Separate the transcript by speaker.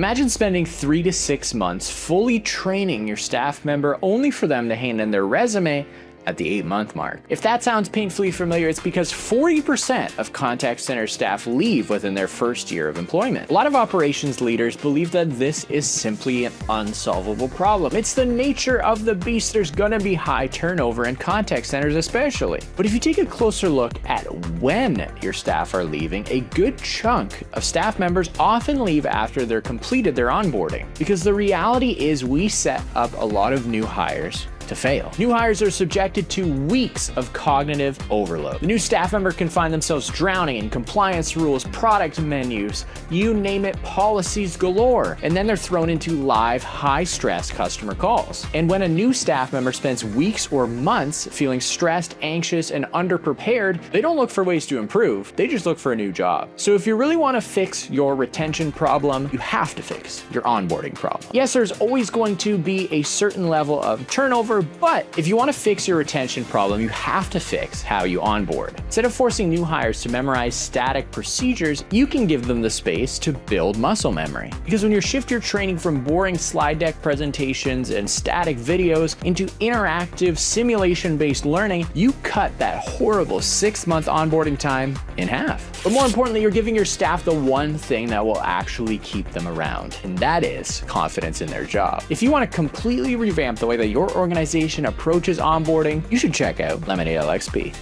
Speaker 1: Imagine spending 3 to 6 months fully training your staff member only for them to hand in their resume at the 8-month mark. If that sounds painfully familiar, it's because 40% of contact center staff leave within their first year of employment. A lot of operations leaders believe that this is simply an unsolvable problem. It's the nature of the beast. There's gonna be high turnover in contact centers especially. But if you take a closer look at when your staff are leaving, a good chunk of staff members often leave after they're completed their onboarding. Because the reality is we set up a lot of new hires to fail. New hires are subjected to weeks of cognitive overload. The new staff member can find themselves drowning in compliance rules, product menus, you name it, policies galore. And then they're thrown into live, high-stress customer calls. And when a new staff member spends weeks or months feeling stressed, anxious, and underprepared, they don't look for ways to improve, they just look for a new job. So if you really want to fix your retention problem, you have to fix your onboarding problem. Yes, there's always going to be a certain level of turnover, but if you want to fix your retention problem, you have to fix how you onboard. Instead of forcing new hires to memorize static procedures, you can give them the space to build muscle memory. Because when you shift your training from boring slide deck presentations and static videos into interactive simulation-based learning, you cut that horrible 6-month onboarding time in half. But more importantly, you're giving your staff the one thing that will actually keep them around, and that is confidence in their job. If you want to completely revamp the way that your organization approaches onboarding, you should check out Lemonade LXP.